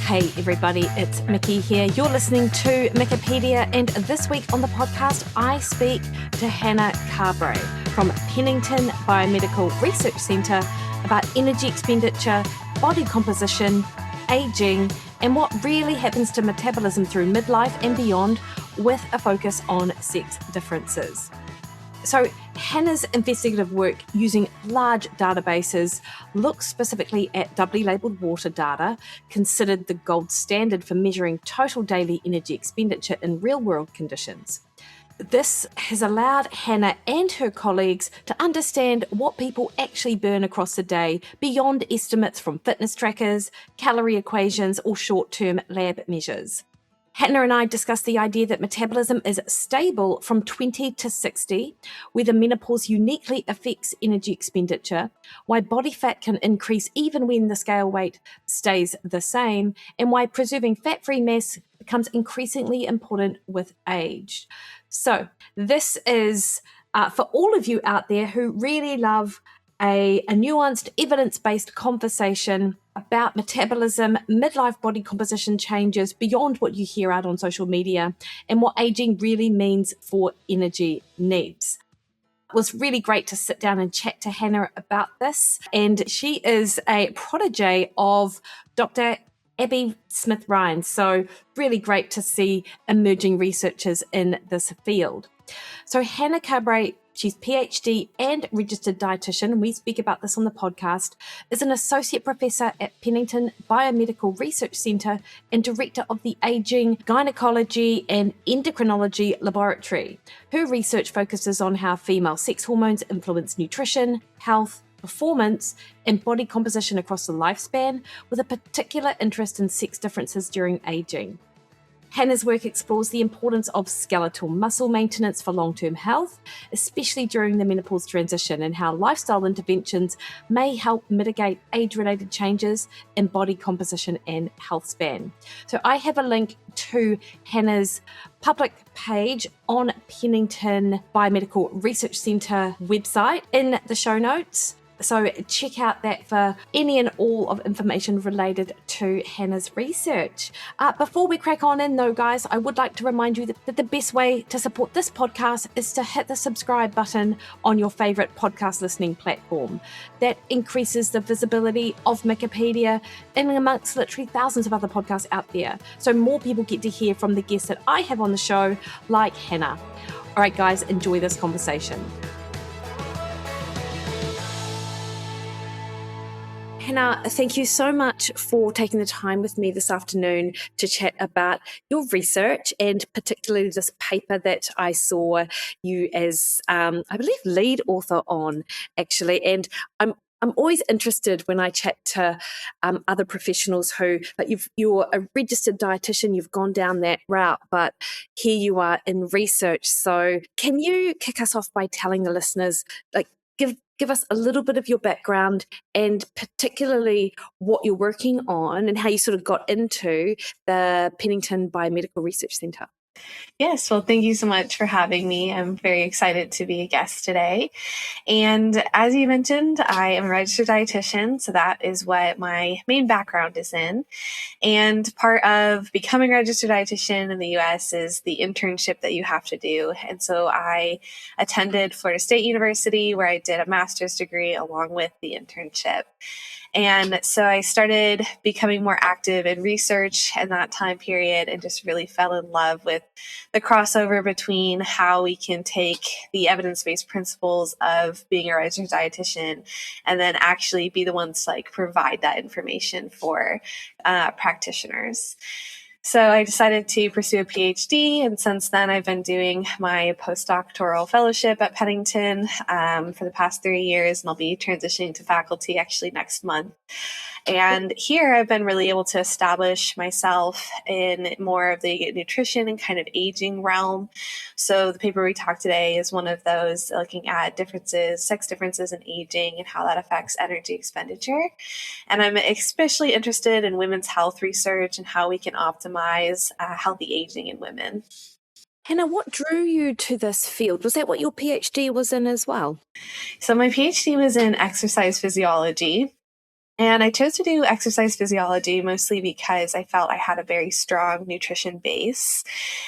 Hey everybody, it's Mikki here. You're listening to Wikipedia, and this week on the podcast, I speak to Hannah Cabre from Pennington Biomedical Research Center about energy expenditure, body composition, aging, and what really happens to metabolism through midlife and beyond, with a focus on sex differences. So Hannah's investigative work using large databases looks specifically at doubly labelled water data, considered the gold standard for measuring total daily energy expenditure in real-world conditions. This has allowed Hannah and her colleagues to understand what people actually burn across the day beyond estimates from fitness trackers, calorie equations, or short-term lab measures. Hannah and I discussed the idea that metabolism is stable from 20 to 60, whether menopause uniquely affects energy expenditure, why body fat can increase even when the scale weight stays the same, and why preserving fat-free mass becomes increasingly important with age. So this is for all of you out there who really love a nuanced, evidence-based conversation about metabolism, midlife body composition changes beyond what you hear out on social media, and what aging really means for energy needs. It was really great to sit down and chat to Hannah about this, and she is a protege of Dr. Abby Smith-Ryan, so really great to see emerging researchers in this field. So Hannah Cabre, she's PhD and registered dietitian, and we speak about this on the podcast, is an associate professor at Pennington Biomedical Research Center and director of the Aging, Gynecology and Endocrinology Laboratory. Her research focuses on how female sex hormones influence nutrition, health, performance, and body composition across the lifespan, with a particular interest in sex differences during aging. Hannah's work explores the importance of skeletal muscle maintenance for long-term health, especially during the menopause transition, and how lifestyle interventions may help mitigate age-related changes in body composition and health span. So I have a link to Hannah's public page on Pennington Biomedical Research Center website in the show notes. So check out that for any and all of information related to Hannah's research. Before we crack on in though, guys, I would like to remind you that the best way to support this podcast is to hit the subscribe button on your favorite podcast listening platform. That increases the visibility of Wikipedia in amongst literally thousands of other podcasts out there. So more people get to hear from the guests that I have on the show, like Hannah. All right, guys, enjoy this conversation. Hannah, thank you so much for taking the time with me this afternoon to chat about your research, and particularly this paper that I saw you as, I believe, lead author on, actually. And I'm always interested when I chat to other professionals who, like you're a registered dietitian, you've gone down that route, but here you are in research. So can you kick us off by telling the listeners, like, give us a little bit of your background, and particularly what you're working on and how you sort of got into the Pennington Biomedical Research Center. Yes, well, thank you so much for having me. I'm very excited to be a guest today. And as you mentioned, I am a registered dietitian, so that is what my main background is in. And part of becoming a registered dietitian in the US is the internship that you have to do. And so I attended Florida State University, where I did a master's degree along with the internship. And so I started becoming more active in research in that time period, and just really fell in love with the crossover between how we can take the evidence-based principles of being a registered dietitian and then actually be the ones to like provide that information for practitioners. So I decided to pursue a PhD, and since then I've been doing my postdoctoral fellowship at Pennington for the past 3 years, and I'll be transitioning to faculty actually next month. And here I've been really able to establish myself in more of the nutrition and kind of aging realm. So the paper we talked today is one of those, looking at sex differences in aging and how that affects energy expenditure. And I'm especially interested in women's health research and how we can optimize healthy aging in women. Hannah, what drew you to this field? Was that what your PhD was in as well? So my PhD was in exercise physiology. And I chose to do exercise physiology mostly because I felt I had a very strong nutrition base.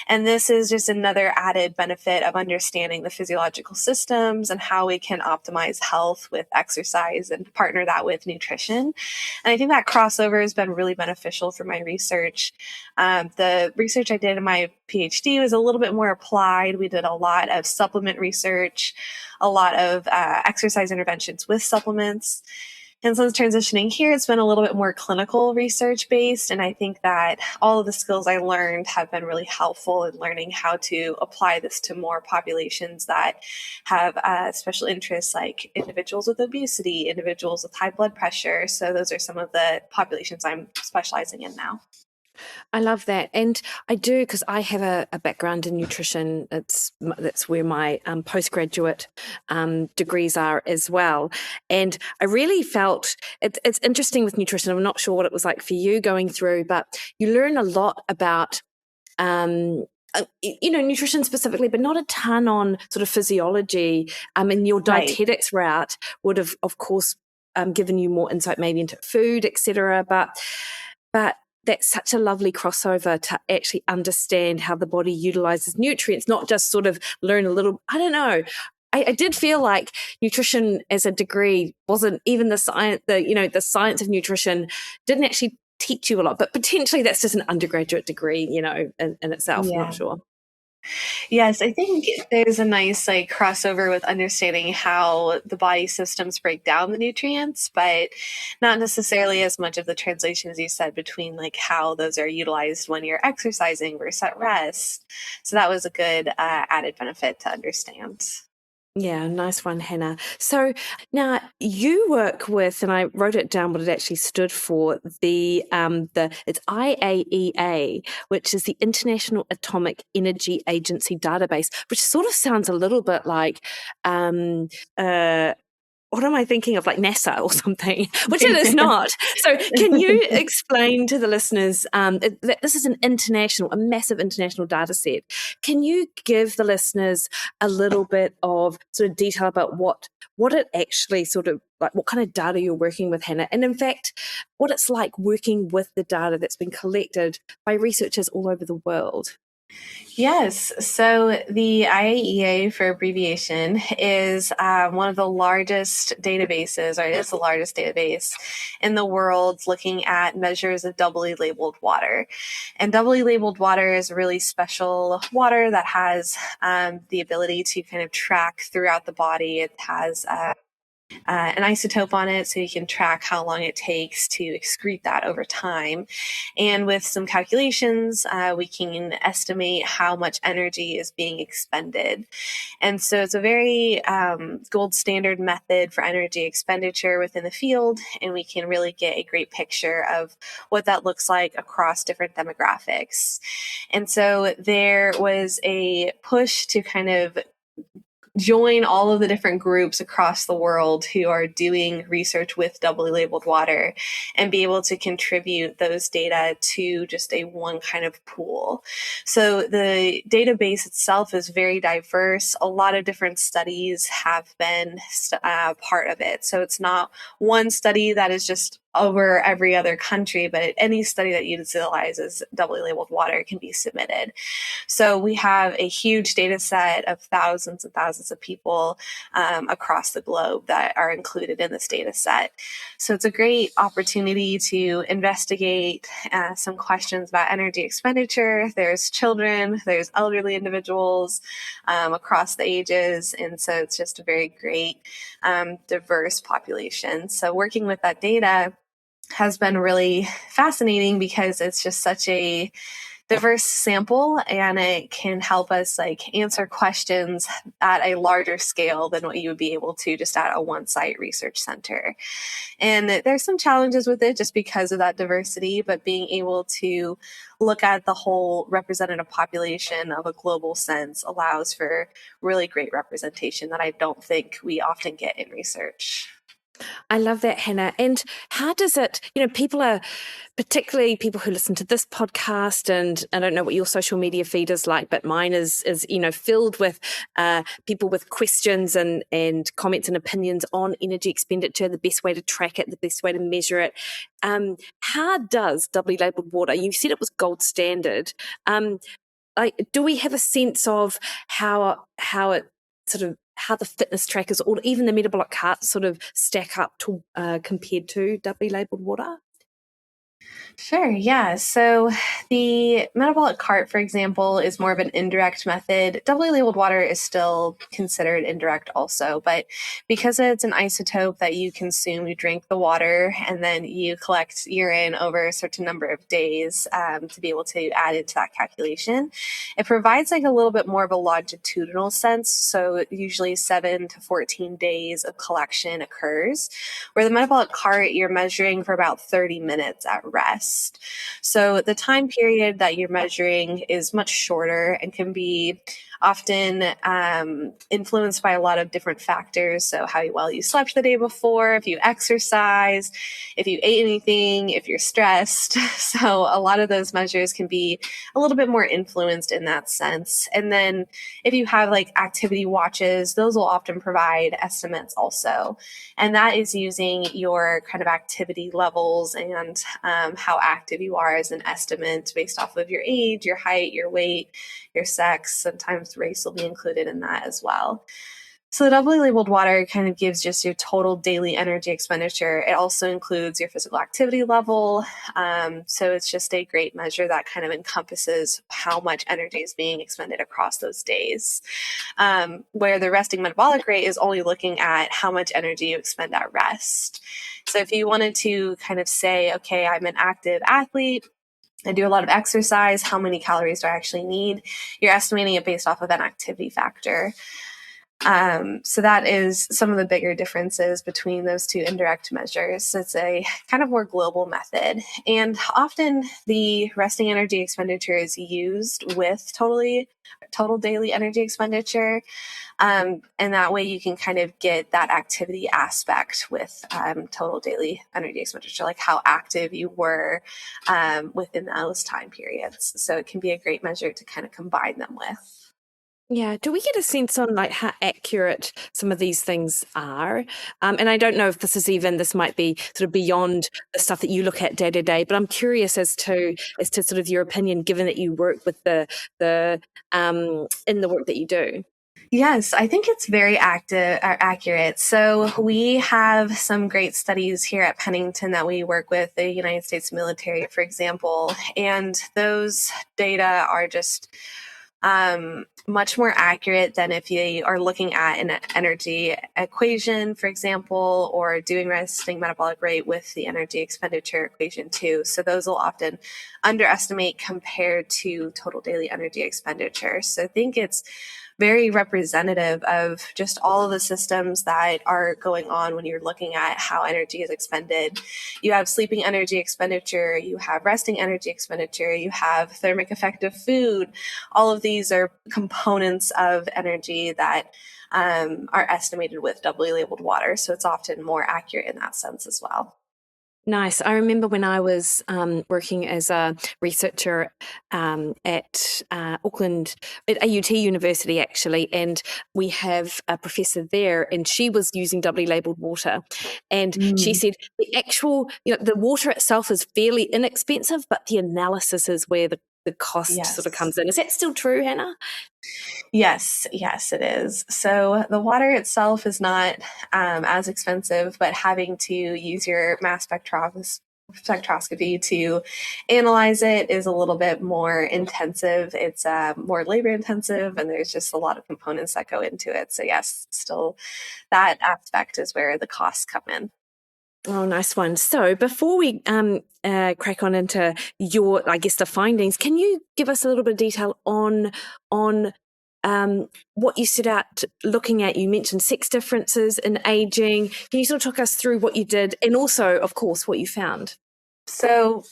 And this is just another added benefit of understanding the physiological systems and how we can optimize health with exercise and partner that with nutrition. And I think that crossover has been really beneficial for my research. The research I did in my PhD was a little bit more applied. We did a lot of supplement research, a lot of exercise interventions with supplements. And since transitioning here, it's been a little bit more clinical research based. And I think that all of the skills I learned have been really helpful in learning how to apply this to more populations that have special interests, like individuals with obesity, individuals with high blood pressure. So those are some of the populations I'm specializing in now. I love that. And I do, because I have a background in nutrition. That's where my postgraduate degrees are as well. And I really felt it's interesting with nutrition. I'm not sure what it was like for you going through, but you learn a lot about nutrition specifically, but not a ton on sort of physiology. And your Right. dietetics route would have, of course, given you more insight maybe into food, etc. But that's such a lovely crossover to actually understand how the body utilizes nutrients, not just sort of learn a little, I don't know. I did feel like nutrition as a degree wasn't even the science, the science of nutrition didn't actually teach you a lot, but potentially that's just an undergraduate degree, in itself. I'm not Yeah. sure. Yes, I think there's a nice crossover with understanding how the body systems break down the nutrients, but not necessarily as much of the translation as you said between how those are utilized when you're exercising versus at rest. So that was a good added benefit to understand. Yeah, nice one, Hannah. So now you work with, and I wrote it down what it actually stood for. It's IAEA, which is the International Atomic Energy Agency database, which sort of sounds a little bit like what am I thinking of, like NASA or something, which it is not. So can you explain to the listeners that this is a massive international data set. Can you give the listeners a little bit of sort of detail about what it actually sort of, like what kind of data you're working with, Hannah, and in fact, what it's like working with the data that's been collected by researchers all over the world? Yes. So the IAEA, for abbreviation, is one of the largest databases, or it is the largest database in the world looking at measures of doubly labeled water. And doubly labeled water is really special water that has the ability to kind of track throughout the body. It has an isotope on it, so you can track how long it takes to excrete that over time. And with some calculations, we can estimate how much energy is being expended. And so it's a very gold standard method for energy expenditure within the field, and we can really get a great picture of what that looks like across different demographics. And so there was a push to kind of join all of the different groups across the world who are doing research with doubly labeled water and be able to contribute those data to just a one kind of pool. So the database itself is very diverse. A lot of different studies have been part of it. So it's not one study that is just over every other country, but any study that utilizes doubly labeled water can be submitted. So we have a huge data set of thousands and thousands of people across the globe that are included in this data set. So it's a great opportunity to investigate some questions about energy expenditure. There's children, there's elderly individuals across the ages. And so it's just a very great diverse population. So working with that data has been really fascinating because it's just such a diverse sample, and it can help us answer questions at a larger scale than what you would be able to just at a one site research center. And there's some challenges with it just because of that diversity, but being able to look at the whole representative population of a global sense allows for really great representation that I don't think we often get in research. I love that, Hannah. And how does it, people are, particularly people who listen to this podcast, and I don't know what your social media feed is like, but mine is filled with people with questions and comments and opinions on energy expenditure, the best way to track it, the best way to measure it. How does doubly labeled water, you said it was gold standard, do we have a sense of how it sort of, how the fitness trackers or even the metabolic carts sort of stack up to compared to doubly labeled water? Sure, yeah. So the metabolic cart, for example, is more of an indirect method. Doubly labeled water is still considered indirect also, but because it's an isotope that you consume, you drink the water, and then you collect urine over a certain number of days to be able to add it to that calculation, it provides like a little bit more of a longitudinal sense. So usually 7 to 14 days of collection occurs, where the metabolic cart, you're measuring for about 30 minutes at rest. So the time period that you're measuring is much shorter and can be often influenced by a lot of different factors. So how well you slept the day before, if you exercise, if you ate anything, if you're stressed. So a lot of those measures can be a little bit more influenced in that sense. And then if you have like activity watches, those will often provide estimates also. And that is using your kind of activity levels and how active you are as an estimate based off of your age, your height, your weight, your sex. Sometimes race will be included in that as well. So the doubly labeled water kind of gives just your total daily energy expenditure. It also includes your physical activity level. So it's just a great measure that kind of encompasses how much energy is being expended across those days. Where the resting metabolic rate is only looking at how much energy you expend at rest. So if you wanted to kind of say, okay, I'm an active athlete, I do a lot of exercise, how many calories do I actually need? You're estimating it based off of an activity factor. So that is some of the bigger differences between those two indirect measures. It's a kind of more global method. And often the resting energy expenditure is used with total daily energy expenditure. And that way you can kind of get that activity aspect with total daily energy expenditure, like how active you were within those time periods. So it can be a great measure to kind of combine them with. Yeah. Do we get a sense on like how accurate some of these things are? And I don't know if this might be sort of beyond the stuff that you look at day to day, but I'm curious as to sort of your opinion, given that you work with the in the work that you do. Yes, I think it's very accurate. So we have some great studies here at Pennington that we work with the United States military, for example, and those data are just much more accurate than if you are looking at an energy equation, for example, or doing resting metabolic rate with the energy expenditure equation too. So those will often underestimate compared to total daily energy expenditure. So I think it's very representative of just all of the systems that are going on when you're looking at how energy is expended. You have sleeping energy expenditure, you have resting energy expenditure, you have thermic effect of food. All of these are components of energy that are estimated with doubly labeled water. So it's often more accurate in that sense as well. Nice. I remember when I was working as a researcher at Auckland, at AUT University actually, and we have a professor there, and she was using doubly labeled water. And she said the actual, the water itself is fairly inexpensive, but the analysis is where the cost sort of Yes. comes in. Is that still true, Hannah? Yes, it is. So the water itself is not as expensive, but having to use your mass spectroscopy to analyze it is a little bit more intensive. It's more labor intensive, and there's just a lot of components that go into it. So yes, still that aspect is where the costs come in. Oh, nice one. So before we crack on into your, I guess, the findings, can you give us a little bit of detail on what you set out looking at? You mentioned sex differences in aging. Can you sort of talk us through what you did and also, of course, what you found? So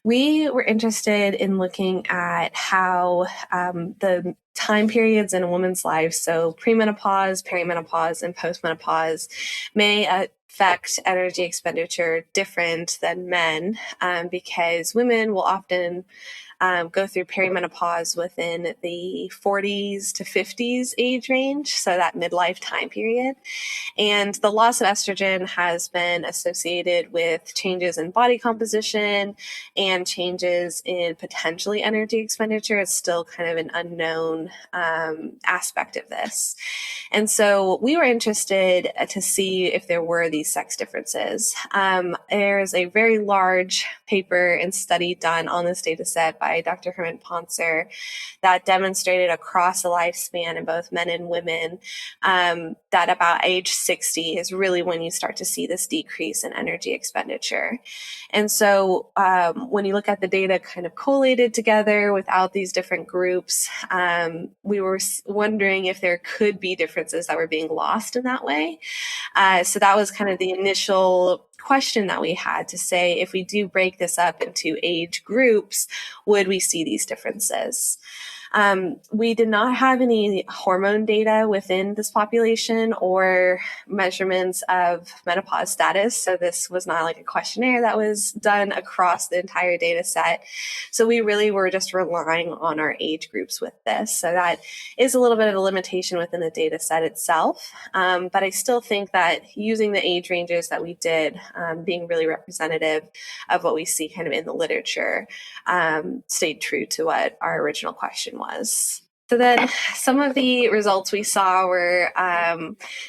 we were interested in looking at how the time periods in a woman's life, so premenopause, perimenopause, and postmenopause, may affect energy expenditure different than men, because women will often go through perimenopause within the 40s to 50s age range, so that midlife time period. And the loss of estrogen has been associated with changes in body composition and changes in potentially energy expenditure. It's still kind of an unknown aspect of this. And so we were interested to see if there were these sex differences. There's a very large paper and study done on this data set by Dr. Herman Poncer that demonstrated across the lifespan in both men and women that about age 60 is really when you start to see this decrease in energy expenditure. And so when you look at the data kind of collated together without these different groups, we were wondering if there could be differences that were being lost in that way. So that was kind of the initial question that we had, to say, if we do break this up into age groups, would we see these differences? We did not have any hormone data within this population or measurements of menopause status. So this was not like a questionnaire that was done across the entire data set. So we really were just relying on our age groups with this. So that is a little bit of a limitation within the data set itself. But I still think that using the age ranges that we did, being really representative of what we see kind of in the literature, stayed true to what our original question was. So then some of the results we saw were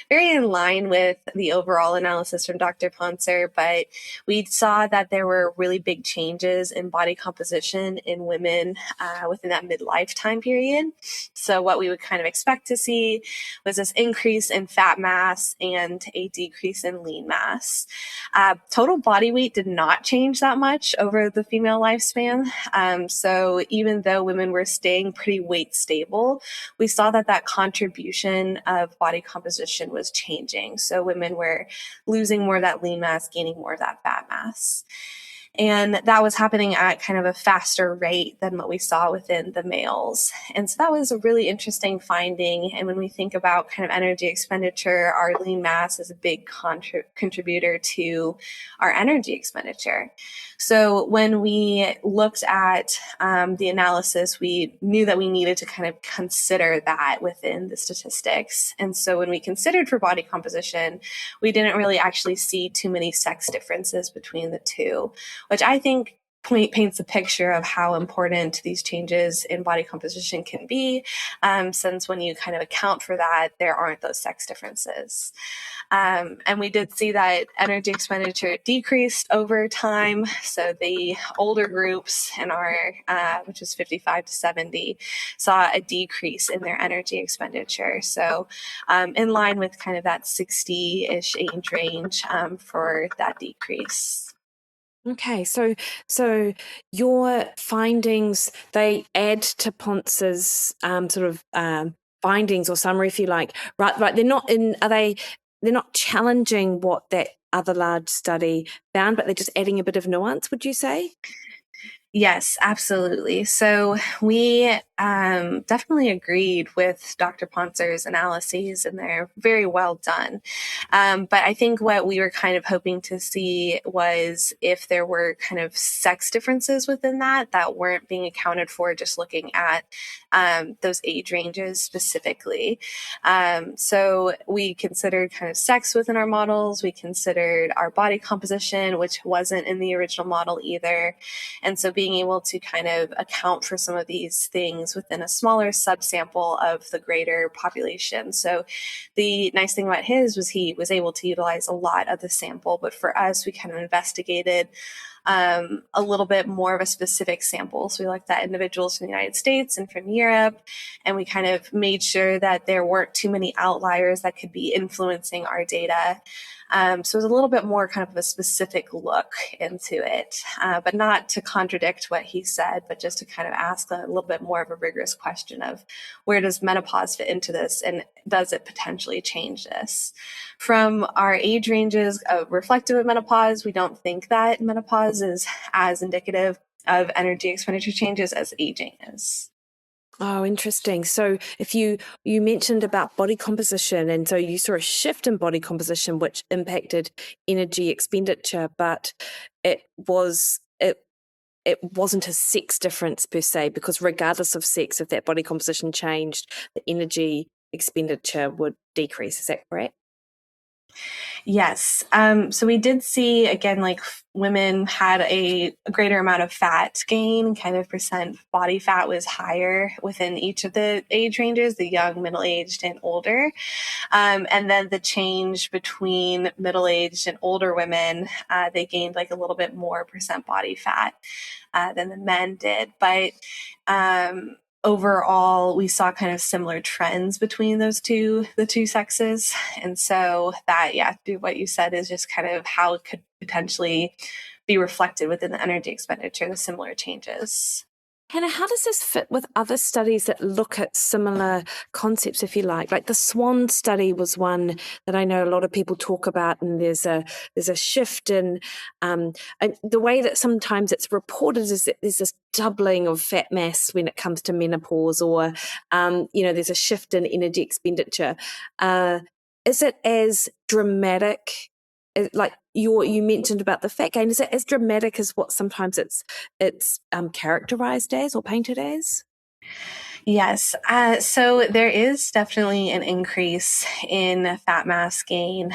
very in line with the overall analysis from Dr. Poncer, but we saw that there were really big changes in body composition in women within that midlife time period. So what we would kind of expect to see was this increase in fat mass and a decrease in lean mass. Total body weight did not change that much over the female lifespan. So even though women were staying pretty weight stable, we saw that that contribution of body composition was changing. So women were losing more of that lean mass, gaining more of that fat mass. And that was happening at kind of a faster rate than what we saw within the males. And so that was a really interesting finding. And when we think about kind of energy expenditure, our lean mass is a big contributor to our energy expenditure. So when we looked at the analysis, we knew that we needed to kind of consider that within the statistics. And so when we considered for body composition, we didn't really actually see too many sex differences between the two, which I think paints a picture of how important these changes in body composition can be, since when you kind of account for that, there aren't those sex differences. And we did see that energy expenditure decreased over time. So the older groups in our, which is 55 to 70, saw a decrease in their energy expenditure. So in line with kind of that 60-ish age range for that decrease. Okay, so your findings, they add to Ponce's findings or summary, if you like. Right. They're not challenging what that other large study found, but they're just adding a bit of nuance, would you say? Yes, absolutely. So we definitely agreed with Dr. Poncer's analyses, and they're very well done. But I think what we were kind of hoping to see was if there were kind of sex differences within that weren't being accounted for just looking at those age ranges specifically. So we considered kind of sex within our models. We considered our body composition, which wasn't in the original model either. And so being able to kind of account for some of these things within a smaller subsample of the greater population. So the nice thing about his was he was able to utilize a lot of the sample, but for us, we kind of investigated a little bit more of a specific sample. So we looked at individuals from the United States and from Europe, and we kind of made sure that there weren't too many outliers that could be influencing our data. So it was a little bit more kind of a specific look into it, but not to contradict what he said, but just to kind of ask a little bit more of a rigorous question of where does menopause fit into this, and does it potentially change this? From our age ranges reflective of menopause, we don't think that menopause is as indicative of energy expenditure changes as aging is. Oh, interesting. So if you mentioned about body composition, and so you saw a shift in body composition which impacted energy expenditure, but it was it wasn't a sex difference per se, because regardless of sex, if that body composition changed, the energy expenditure would decrease. Is that correct? Yes. So we did see, again, like women had a greater amount of fat gain, kind of percent body fat was higher within each of the age ranges, the young, middle-aged, and older. And then the change between middle-aged and older women, they gained like a little bit more percent body fat than the men did. But overall, we saw kind of similar trends between the two sexes. And so that, yeah, what you said is just kind of how it could potentially be reflected within the energy expenditure, the similar changes. Hannah, how does this fit with other studies that look at similar concepts, if you like? Like the SWAN study was one that I know a lot of people talk about, and there's a shift in and the way that sometimes it's reported is that there's this doubling of fat mass when it comes to menopause, or there's a shift in energy expenditure. Is it as dramatic? Like you mentioned about the fat gain, is it as dramatic as what sometimes it's characterized as or painted as? Yes. So there is definitely an increase in fat mass gain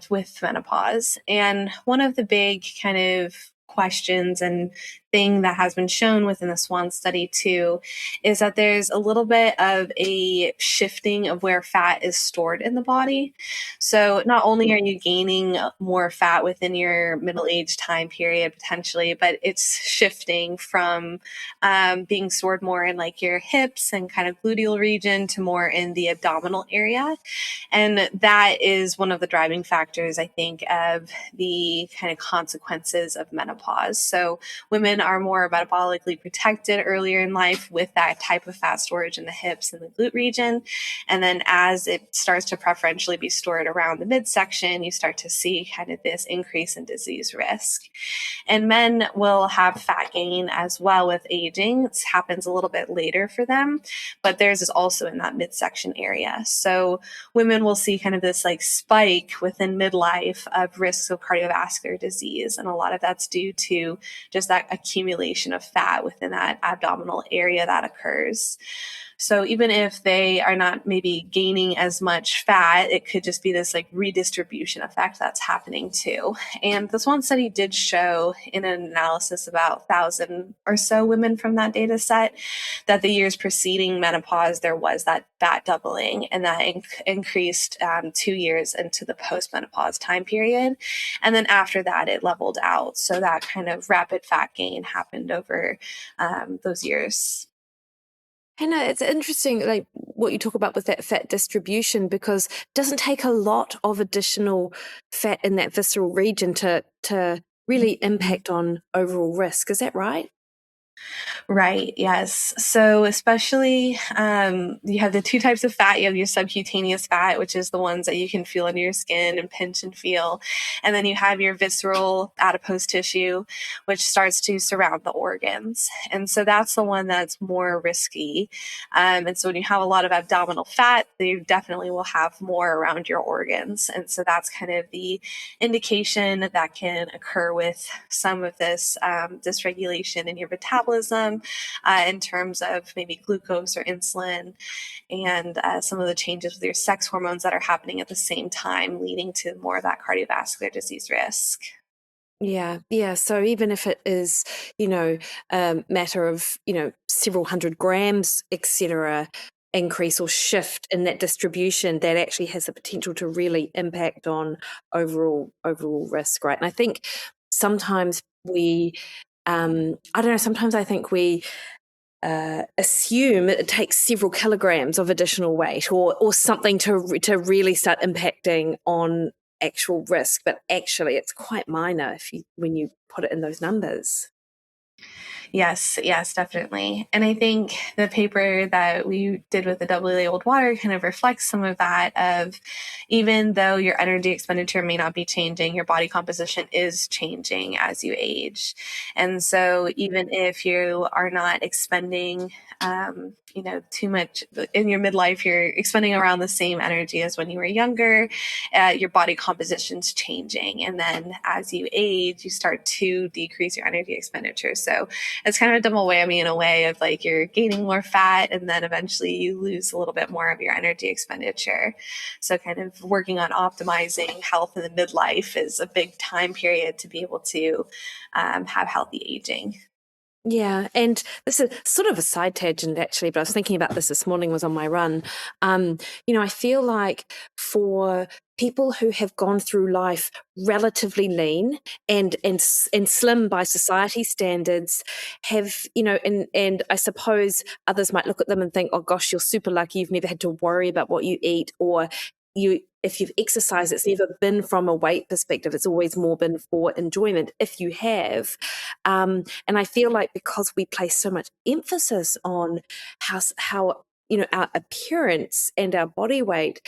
with menopause. And one of the big kind of questions and thing that has been shown within the SWAN study too is that there's a little bit of a shifting of where fat is stored in the body. So not only are you gaining more fat within your middle-aged time period potentially, but it's shifting from being stored more in like your hips and kind of gluteal region to more in the abdominal area. And that is one of the driving factors, I think, of the kind of consequences of menopause. So women are more metabolically protected earlier in life with that type of fat storage in the hips and the glute region. And then as it starts to preferentially be stored around the midsection, you start to see kind of this increase in disease risk. And men will have fat gain as well with aging. It happens a little bit later for them, but theirs is also in that midsection area. So women will see kind of this like spike within midlife of risks of cardiovascular disease. And a lot of that's due to just that accumulation of fat within that abdominal area that occurs. So even if they are not maybe gaining as much fat, it could just be this like redistribution effect that's happening too. And this one study did show in an analysis about 1,000 or so women from that data set that the years preceding menopause, there was that fat doubling, and that increased 2 years into the postmenopause time period. And then after that, it leveled out. So that kind of rapid fat gain happened over those years. Hannah, it's interesting, like what you talk about with that fat distribution, because it doesn't take a lot of additional fat in that visceral region to really impact on overall risk. Is that right? Right. Yes. So especially, you have the two types of fat. You have your subcutaneous fat, which is the ones that you can feel under your skin and pinch and feel. And then you have your visceral adipose tissue, which starts to surround the organs. And so that's the one that's more risky. And so when you have a lot of abdominal fat, you definitely will have more around your organs. And so that's kind of the indication that can occur with some of this dysregulation in your metabolism, in terms of maybe glucose or insulin, and some of the changes with your sex hormones that are happening at the same time, leading to more of that cardiovascular disease risk. Yeah, yeah. So even if it is, a matter of, several hundred grams, etc., increase or shift in that distribution, that actually has the potential to really impact on overall risk, right? And I think sometimes I don't know, sometimes I think we assume it takes several kilograms of additional weight or something to really start impacting on actual risk, but actually it's quite minor when you put it in those numbers. Yes, definitely. And I think the paper that we did with the doubly labeled water kind of reflects some of that of even though your energy expenditure may not be changing, your body composition is changing as you age. And so even if you are not expending too much in your midlife, you're expending around the same energy as when you were younger, your body composition's changing. And then as you age, you start to decrease your energy expenditure. So it's kind of a double whammy in a way of like you're gaining more fat and then eventually you lose a little bit more of your energy expenditure. So kind of working on optimizing health in the midlife is a big time period to be able to have healthy aging. Yeah, and this is sort of a side tangent actually, but I was thinking about this morning, was on my run. I feel like for people who have gone through life relatively lean and slim by society standards have, and I suppose others might look at them and think, oh gosh, you're super lucky, you've never had to worry about what you eat, or if you've exercised, it's never been from a weight perspective, it's always more been for enjoyment if you have. And I feel like because we place so much emphasis on how our appearance and our body weight,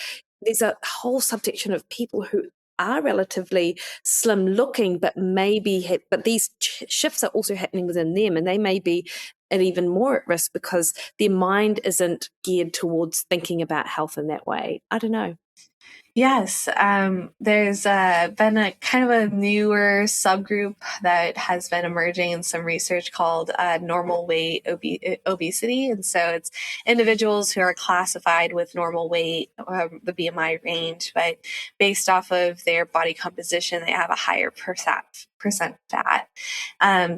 there's a whole subsection of people who are relatively slim looking, but but these shifts are also happening within them, and they may be and even more at risk because their mind isn't geared towards thinking about health in that way. I don't know. Yes, there's been a kind of a newer subgroup that has been emerging in some research called normal weight obesity. And so it's individuals who are classified with normal weight, the BMI range, but based off of their body composition, they have a higher percent fat.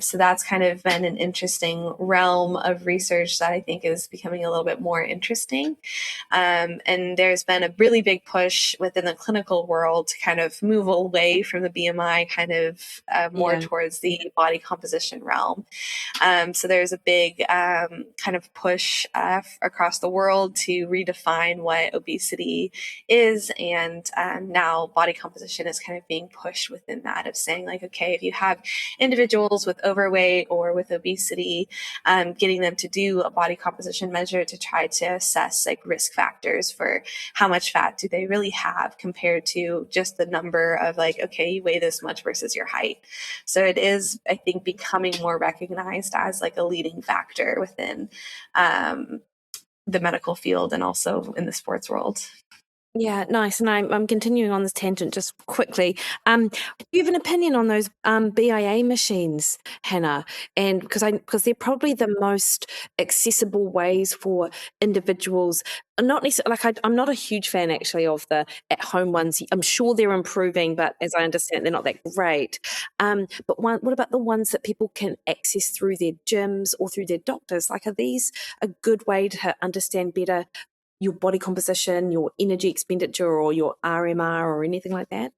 So that's kind of been an interesting realm of research that I think is becoming a little bit more interesting. And there's been a really big push within the clinical world to kind of move away from the BMI, kind of more towards the body composition realm. So there's a big kind of push across the world to redefine what obesity is. And now body composition is kind of being pushed within that of saying like, okay, if you have individuals with overweight or with obesity, getting them to do a body composition measure to try to assess like risk factors for how much fat do they really have compared to just the number of like, okay, you weigh this much versus your height. So it is, I think, becoming more recognized as like a leading factor within the medical field and also in the sports world. Yeah, nice. And I'm continuing on this tangent just quickly. Do you have an opinion on those BIA machines, Hannah? And because they're probably the most accessible ways for individuals. Not necessarily I'm not a huge fan actually of the at-home ones. I'm sure they're improving, but as I understand, they're not that great. But what about the ones that people can access through their gyms or through their doctors? Like, are these a good way to understand better your body composition, your energy expenditure, or your RMR, or anything like that?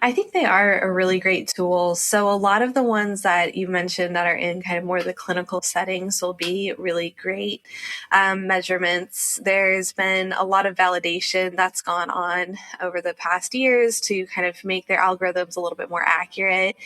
I think they are a really great tool. So a lot of the ones that you mentioned that are in kind of more the clinical settings will be really great measurements. There's been a lot of validation that's gone on over the past years to kind of make their algorithms a little bit more accurate.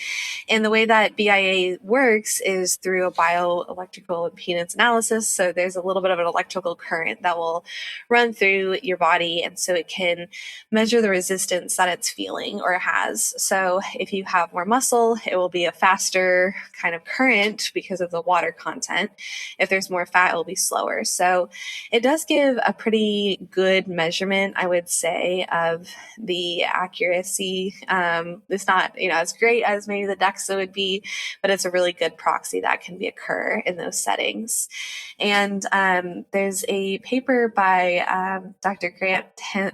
And the way that BIA works is through a bioelectrical impedance analysis. So there's a little bit of an electrical current that will run through your body. And so it can measure the resistance that it's feeling or has. So if you have more muscle, it will be a faster kind of current because of the water content. If there's more fat, it will be slower. So it does give a pretty good measurement, I would say, of the accuracy. It's not, as great as maybe the DEXA would be, but it's a really good proxy that can occur in those settings. And there's a paper by Dr. Grant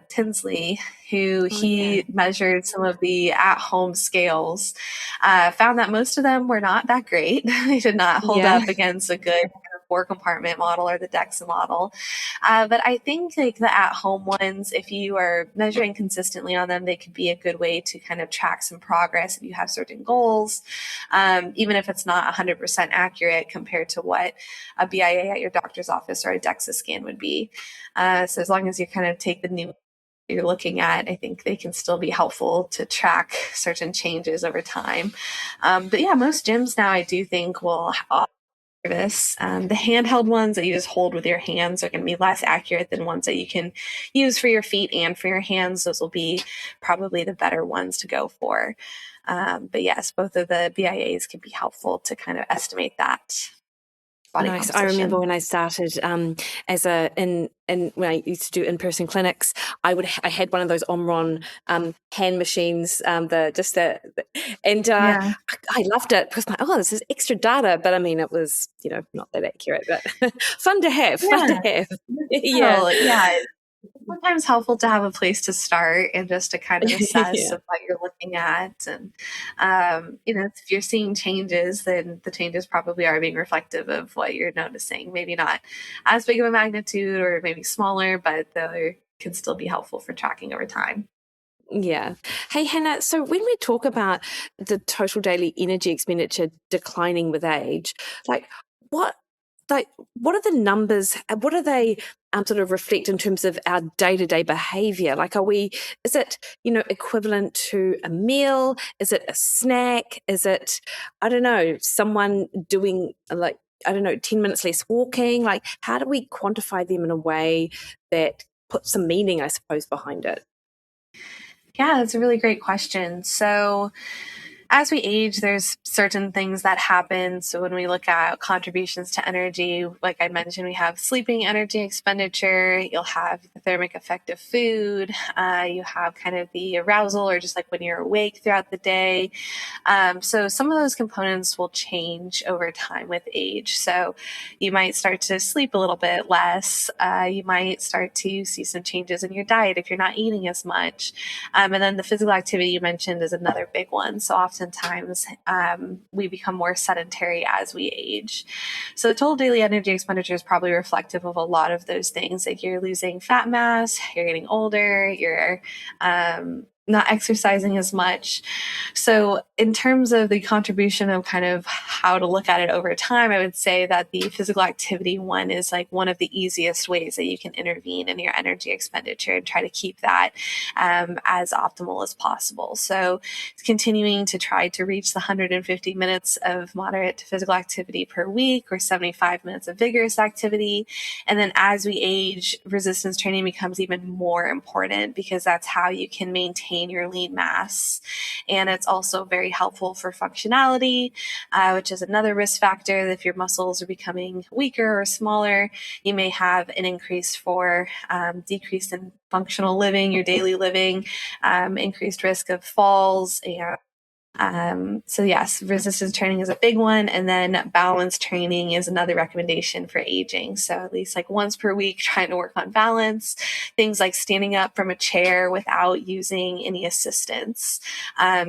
Tinsley, who he measured some of the at-home scales, found that most of them were not that great. They did not hold up against a good four compartment model or the DEXA model. But I think like the at-home ones, if you are measuring consistently on them, they could be a good way to kind of track some progress if you have certain goals, even if it's not 100% accurate compared to what a BIA at your doctor's office or a DEXA scan would be. So as long as you kind of take the new you're looking at, I think they can still be helpful to track certain changes over time. But yeah, most gyms now I do think will offer this. The handheld ones that you just hold with your hands are going to be less accurate than ones that you can use for your feet and for your hands. Those will be probably the better ones to go for. But yes, both of the BIAs can be helpful to kind of estimate that body Nice. composition. I remember when I started when I used to do in-person clinics, I had one of those Omron hand machines, and I loved it because this is extra data, but I mean it was not that accurate, but fun to have. Yeah. It's sometimes helpful to have a place to start and just to kind of assess of what you're looking at. And, if you're seeing changes, then the changes probably are being reflective of what you're noticing. Maybe not as big of a magnitude or maybe smaller, but they can still be helpful for tracking over time. Yeah. Hey, Hannah, so when we talk about the total daily energy expenditure declining with age, what are the numbers? What do they sort of reflect in terms of our day-to-day behavior? Is it, equivalent to a meal? Is it a snack? Is it, I don't know, someone doing 10 minutes less walking? How do we quantify them in a way that puts some meaning, I suppose, behind it? Yeah, that's a really great question. So as we age, there's certain things that happen. So when we look at contributions to energy, like I mentioned, we have sleeping energy expenditure. You'll have the thermic effect of food. You have kind of the arousal or just like when you're awake throughout the day. So some of those components will change over time with age. So you might start to sleep a little bit less. You might start to see some changes in your diet if you're not eating as much. And then the physical activity you mentioned is another big one. So oftentimes we become more sedentary as we age. So the total daily energy expenditure is probably reflective of a lot of those things. Like you're losing fat mass, you're getting older, you're not exercising as much. So in terms of the contribution of kind of how to look at it over time, I would say that the physical activity one is like one of the easiest ways that you can intervene in your energy expenditure and try to keep that as optimal as possible. So continuing to try to reach the 150 minutes of moderate to physical activity per week or 75 minutes of vigorous activity. And then as we age, resistance training becomes even more important because that's how you can maintain your lean mass. And it's also very helpful for functionality, which is another risk factor. If your muscles are becoming weaker or smaller, you may have an increase for decrease in functional living, your daily living, increased risk of falls, and so yes, resistance training is a big one. And then balance training is another recommendation for aging. So at least like once per week, trying to work on balance, things like standing up from a chair without using any assistance,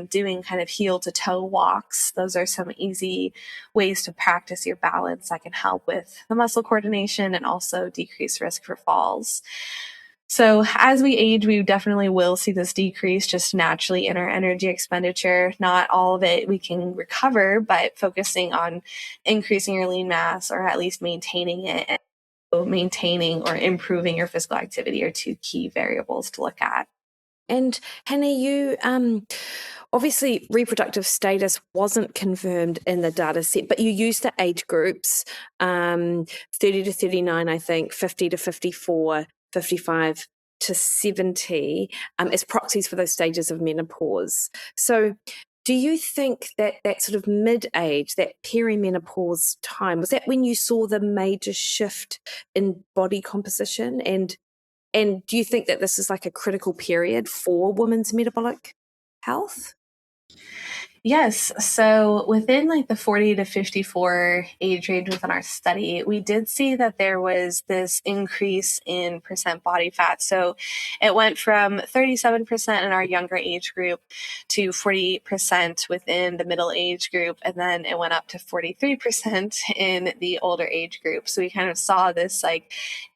doing kind of heel to toe walks. Those are some easy ways to practice your balance that can help with the muscle coordination and also decrease risk for falls. So as we age, we definitely will see this decrease just naturally in our energy expenditure. Not all of it we can recover, but focusing on increasing your lean mass or at least maintaining it, and maintaining or improving your physical activity are two key variables to look at. And Hannah, you obviously reproductive status wasn't confirmed in the data set, but you used the age groups 30 to 39, I think, 50 to 54, 55 to 70 as proxies for those stages of menopause. So do you think that sort of mid-age, that perimenopause time, was that when you saw the major shift in body composition? And do you think that this is like a critical period for women's metabolic health? Yes. So within like the 40 to 54 age range within our study, we did see that there was this increase in percent body fat. So it went from 37% in our younger age group to 40% within the middle age group. And then it went up to 43% in the older age group. So we kind of saw this like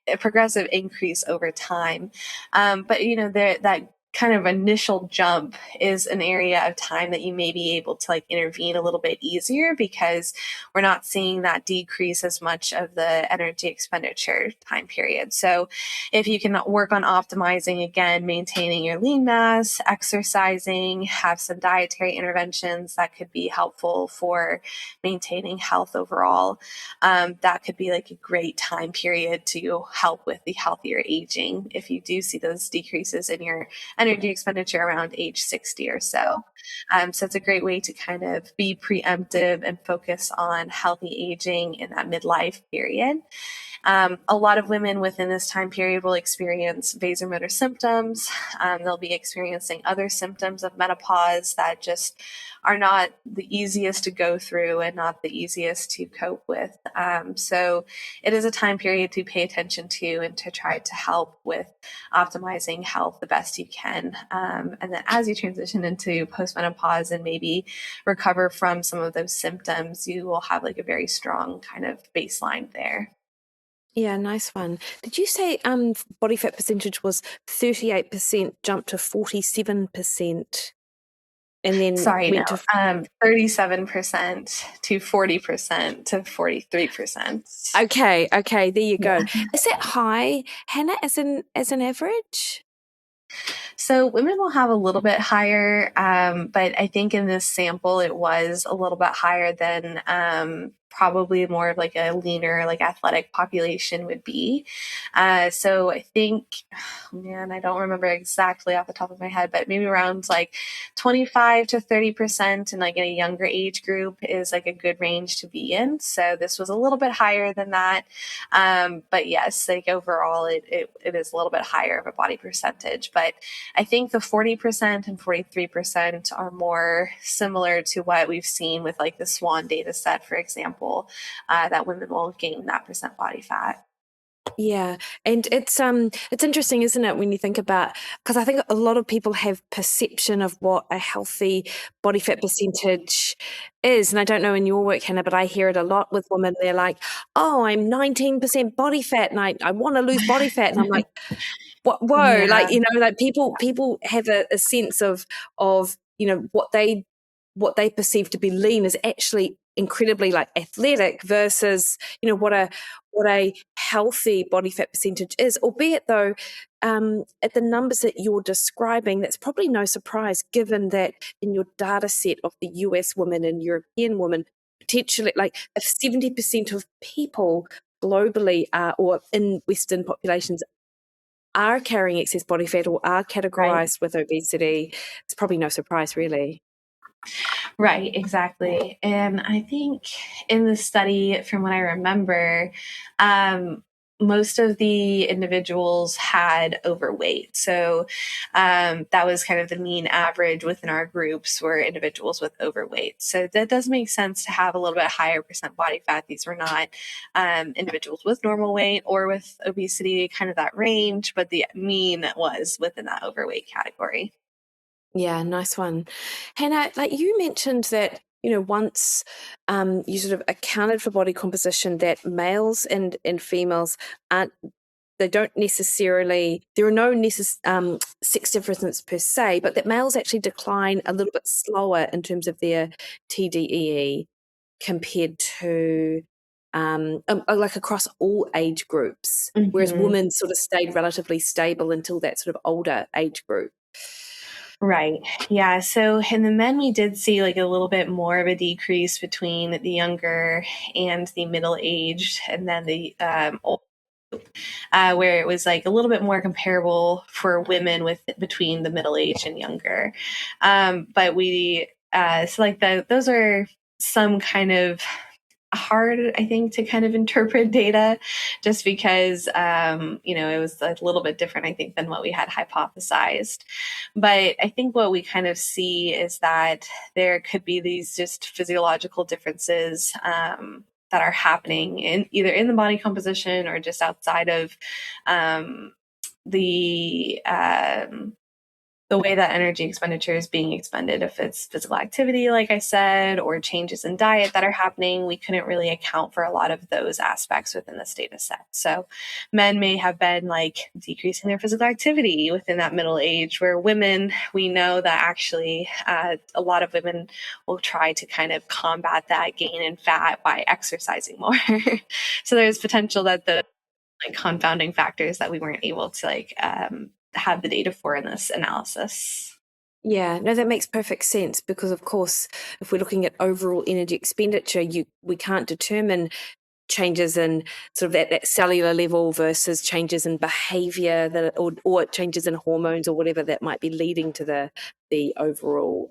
a progressive increase over time. But that kind of initial jump is an area of time that you may be able to like intervene a little bit easier, because we're not seeing that decrease as much of the energy expenditure time period. So if you can work on optimizing, again, maintaining your lean mass, exercising, have some dietary interventions that could be helpful for maintaining health overall, that could be like a great time period to help with the healthier aging if you do see those decreases in your energy expenditure around age 60 or so. So it's a great way to kind of be preemptive and focus on healthy aging in that midlife period. A lot of women within this time period will experience vasomotor symptoms. They'll be experiencing other symptoms of menopause that just are not the easiest to go through and not the easiest to cope with. So it is a time period to pay attention to and to try to help with optimizing health the best you can. And then as you transition into postmenopause and maybe recover from some of those symptoms, you will have like a very strong kind of baseline there. Yeah, nice one. Did you say body fat percentage was 38% jumped to 47% and then Sorry, no, went to 37% to 40% to 43%. Okay, there you go. Yeah. Is that high, Hannah, as an average? So women will have a little bit higher, but I think in this sample it was a little bit higher than probably more of like a leaner, like athletic population would be. So I think, oh man, I don't remember exactly off the top of my head, but maybe around like 25 to 30%, and like in a younger age group is like a good range to be in. So this was a little bit higher than that. But yes, like overall it is a little bit higher of a body percentage, but I think the 40% and 43% are more similar to what we've seen with like the SWAN data set, for example, that women will gain that percent body fat. Yeah, and it's interesting, isn't it, when you think about, because I think a lot of people have perception of what a healthy body fat percentage is, and I don't know in your work, Hannah, but I hear it a lot with women. They're like, "Oh, I'm 19% body fat, and I want to lose body fat," and I'm like, whoa, Yeah. like, like people have a sense of what they perceive to be lean is actually incredibly like athletic versus what a healthy body fat percentage is, albeit though at the numbers that you're describing, that's probably no surprise given that in your data set of the US women and European women, potentially like if 70% of people globally are, or in Western populations, are carrying excess body fat or are Right. categorized with obesity, it's probably no surprise, really. Right, exactly. And I think in the study, from what I remember, most of the individuals had overweight. So that was kind of the mean average within our groups were individuals with overweight. So that does make sense to have a little bit higher percent body fat. These were not individuals with normal weight or with obesity, kind of that range, but the mean was within that overweight category. Yeah, nice one. Hannah, like you mentioned that, once you sort of accounted for body composition, that males and females aren't, they don't necessarily, there are no sex differences per se, but that males actually decline a little bit slower in terms of their TDEE compared to like across all age groups, whereas Mm-hmm. women sort of stayed relatively stable until that sort of older age group. Right. Yeah. So in the men, we did see like a little bit more of a decrease between the younger and the middle aged, and then the old, where it was like a little bit more comparable for women with between the middle age and younger. But we, so like those are some kind of hard, I think, to kind of interpret data just because, it was a little bit different, I think, than what we had hypothesized. But I think what we kind of see is that there could be these just physiological differences that are happening in either in the body composition or just outside of the the way that energy expenditure is being expended, if it's physical activity, like I said, or changes in diet that are happening, we couldn't really account for a lot of those aspects within this data set. So men may have been like decreasing their physical activity within that middle age, where women, we know that actually a lot of women will try to kind of combat that gain in fat by exercising more. So there's potential that the confounding factors that we weren't able to have the data for in this analysis. Yeah, no, that makes perfect sense because, of course, if we're looking at overall energy expenditure, we can't determine changes in sort of that cellular level versus changes in behavior or changes in hormones or whatever that might be leading to the overall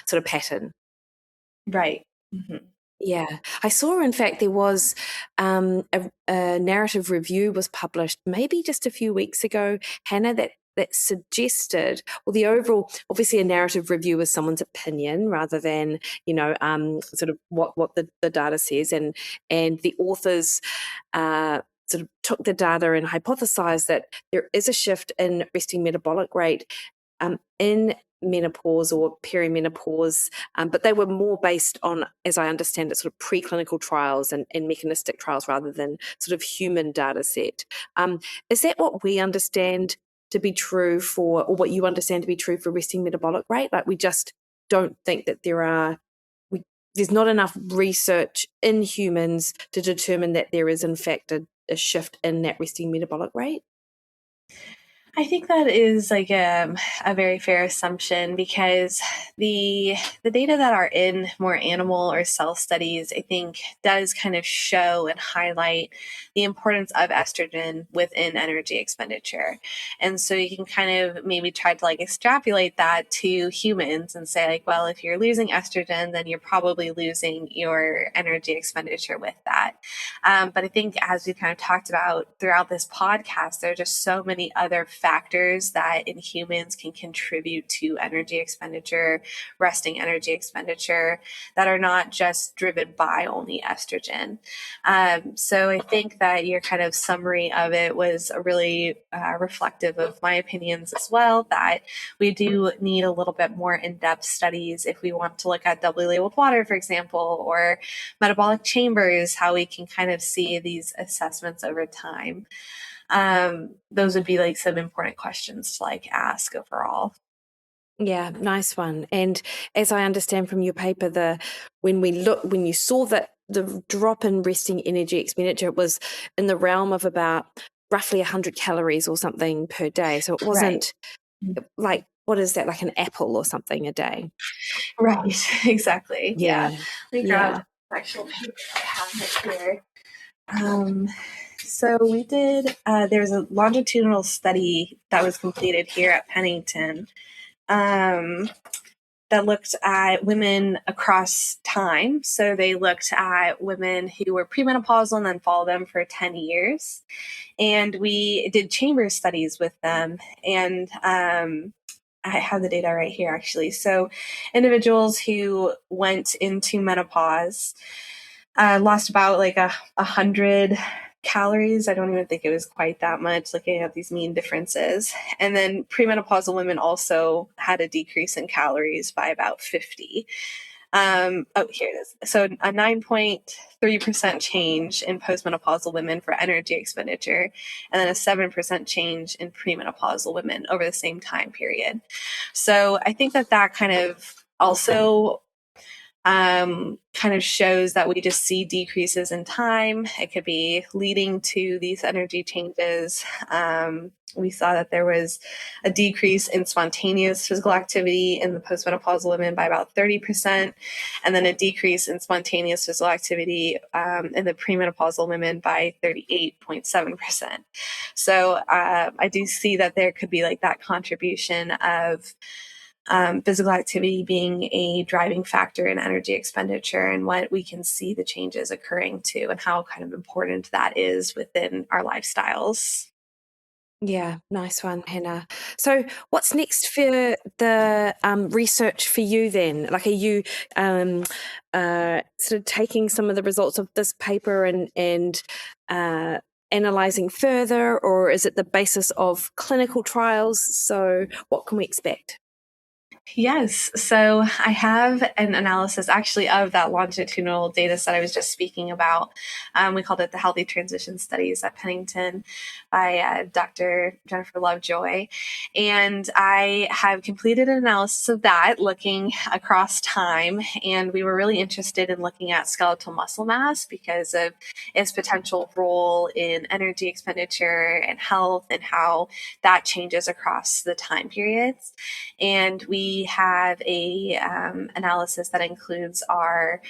sort of pattern. Right. Mm-hmm. Yeah, I saw, in fact, there was a narrative review was published maybe just a few weeks ago, Hannah, that suggested, well, the overall, obviously a narrative review is someone's opinion rather than, sort of what the data says. And the authors sort of took the data and hypothesized that there is a shift in resting metabolic rate in menopause or perimenopause, but they were more based on, as I understand it, sort of preclinical trials and mechanistic trials rather than sort of human data set. Is that what we understand to be true for, or what you understand to be true for resting metabolic rate? Like, we just don't think that there's not enough research in humans to determine that there is in fact a shift in that resting metabolic rate? I think that is like a very fair assumption, because the data that are in more animal or cell studies, I think, does kind of show and highlight the importance of estrogen within energy expenditure. And so you can kind of maybe try to extrapolate that to humans and say well, if you're losing estrogen, then you're probably losing your energy expenditure with that. But I think, as we kind of talked about throughout this podcast, there are just so many other factors that in humans can contribute to energy expenditure, resting energy expenditure, that are not just driven by only estrogen. So I think that your kind of summary of it was really reflective of my opinions as well, that we do need a little bit more in-depth studies if we want to look at doubly labeled water, for example, or metabolic chambers, how we can kind of see these assessments over time. Those would be some important questions to ask overall. Yeah, nice one. And as I understand from your paper, when you saw that the drop in resting energy expenditure, it was in the realm of about roughly 100 calories or something per day. So it wasn't like, what is that, like an apple or something a day? Right, exactly. Yeah. Yeah. Let me grab actual paper I have it here. So we did, there's a longitudinal study that was completed here at Pennington that looked at women across time. So they looked at women who were premenopausal and then followed them for 10 years. And we did chamber studies with them. And I have the data right here, actually. So individuals who went into menopause lost about 100 calories. I don't even think it was quite that much, looking at these mean differences. And then premenopausal women also had a decrease in calories by about 50. Here it is. So a 9.3% change in postmenopausal women for energy expenditure, and then a 7% change in premenopausal women over the same time period. So I think that kind of also kind of shows that we just see decreases in time. It could be leading to these energy changes. We saw that there was a decrease in spontaneous physical activity in the postmenopausal women by about 30%, and then a decrease in spontaneous physical activity in the premenopausal women by 38.7%. So I do see that there could be that contribution of physical activity being a driving factor in energy expenditure, and what we can see the changes occurring to, and how kind of important that is within our lifestyles. Yeah, nice one, Hannah. So what's next for the research for you then? Like, are you sort of taking some of the results of this paper and analysing further, or is it the basis of clinical trials? So what can we expect? Yes. So I have an analysis actually of that longitudinal data set I was just speaking about. We called it the Healthy Transition Studies at Pennington by Dr. Jennifer Lovejoy. And I have completed an analysis of that looking across time. And we were really interested in looking at skeletal muscle mass because of its potential role in energy expenditure and health and how that changes across the time periods. And we have a analysis that includes our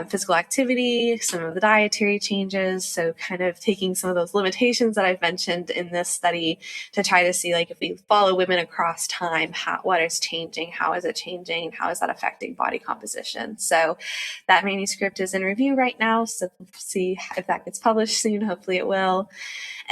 physical activity, some of the dietary changes. So kind of taking some of those limitations that I've mentioned in this study to try to see, like, if we follow women across time, what is changing, how is it changing, how is that affecting body composition. So that manuscript is in review right now. So we'll see if that gets published soon. Hopefully it will.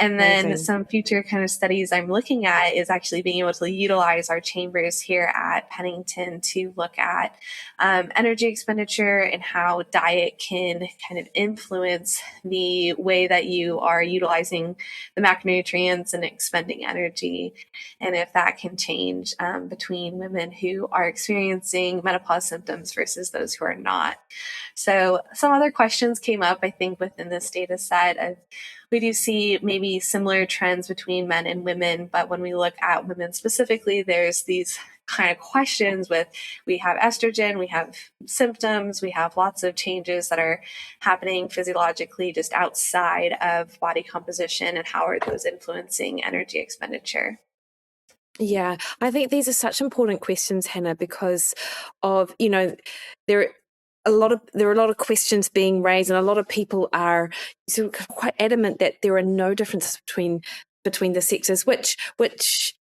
And then Amazing. some future kind of studies I'm looking at is actually being able to utilize our chambers here at Pennington to look at energy expenditure and how diet can kind of influence the way that you are utilizing the macronutrients and expending energy, and if that can change between women who are experiencing menopause symptoms versus those who are not. So some other questions came up, I think, within this data set. We do see maybe similar trends between men and women, but when we look at women specifically, there's these kind of questions with, we have estrogen, we have symptoms, we have lots of changes that are happening physiologically just outside of body composition, and how are those influencing energy expenditure? Yeah, I think these are such important questions, Hannah, because of, there are a lot of questions being raised, and a lot of people are sort of quite adamant that there are no differences between the sexes, which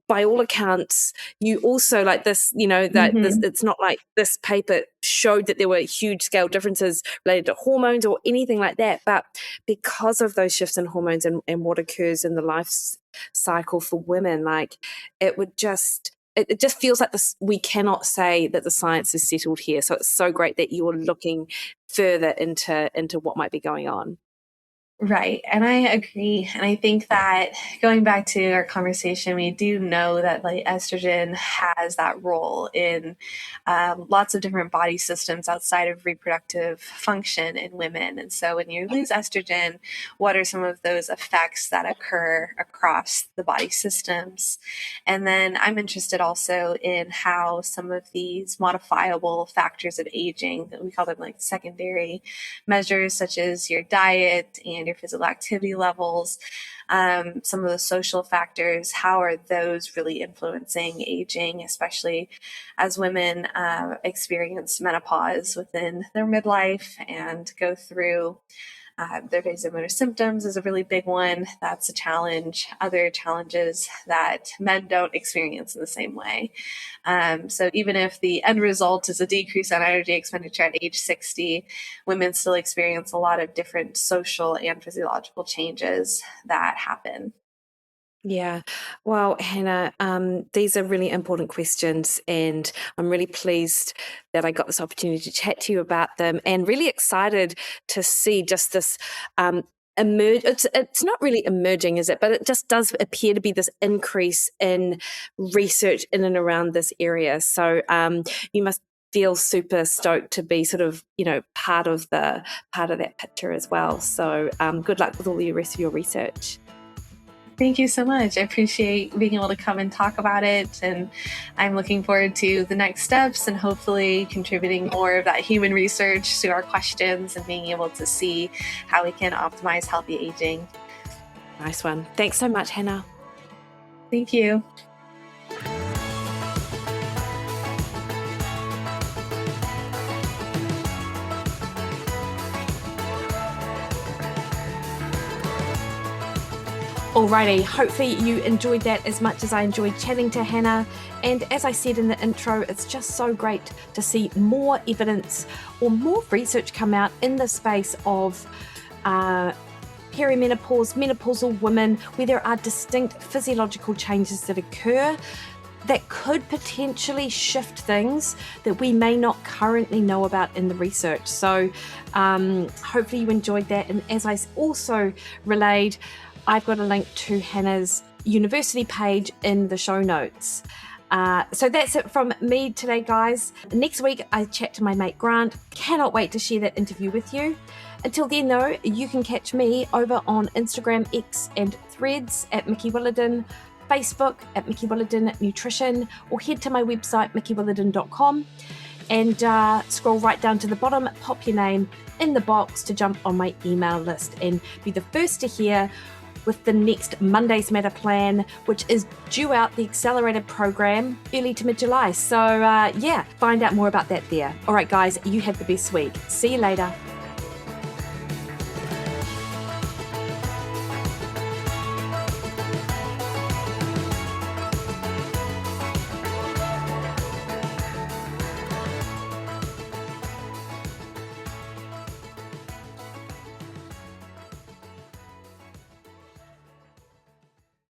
by all accounts, you also, like this, it's not like this paper showed that there were huge scale differences related to hormones or anything like that, but because of those shifts in hormones and what occurs in the life cycle for women, like it just feels like this, we cannot say that the science is settled here. So it's so great that you're looking further into what might be going on. Right. And I agree. And I think that going back to our conversation, we do know that, like, estrogen has that role in lots of different body systems outside of reproductive function in women. And so when you lose estrogen, what are some of those effects that occur across the body systems? And then I'm interested also in how some of these modifiable factors of aging, that we call them like secondary measures, such as your diet and your physical activity levels, some of the social factors, how are those really influencing aging, especially as women experience menopause within their midlife and go through their vasomotor symptoms is a really big one. That's a challenge. Other challenges that men don't experience in the same way. So even if the end result is a decrease in energy expenditure at age 60, women still experience a lot of different social and physiological changes that happen. Yeah. Well, Hannah, these are really important questions, and I'm really pleased that I got this opportunity to chat to you about them, and really excited to see just this emerge. It's not really emerging, is it? But it just does appear to be this increase in research in and around this area. So you must feel super stoked to be sort of, part of that picture as well. So good luck with all the rest of your research. Thank you so much. I appreciate being able to come and talk about it. And I'm looking forward to the next steps and hopefully contributing more of that human research to our questions and being able to see how we can optimize healthy aging. Nice one. Thanks so much, Hannah. Thank you. Alrighty, hopefully you enjoyed that as much as I enjoyed chatting to Hannah. And as I said in the intro, it's just so great to see more evidence or more research come out in the space of perimenopause, menopausal women, where there are distinct physiological changes that occur that could potentially shift things that we may not currently know about in the research. So hopefully you enjoyed that. And as I also relayed, I've got a link to Hannah's university page in the show notes. So that's it from me today, guys. Next week, I chat to my mate Grant. Cannot wait to share that interview with you. Until then, though, you can catch me over on Instagram, X, and Threads at Mikki Williden, Facebook at Mikki Williden Nutrition, or head to my website, mikkywilliden.com, and scroll right down to the bottom, pop your name in the box to jump on my email list and be the first to hear with the next Monday's Matter plan, which is due out, the accelerated program, early to mid-July. So find out more about that there. All right, guys, you have the best week. See you later.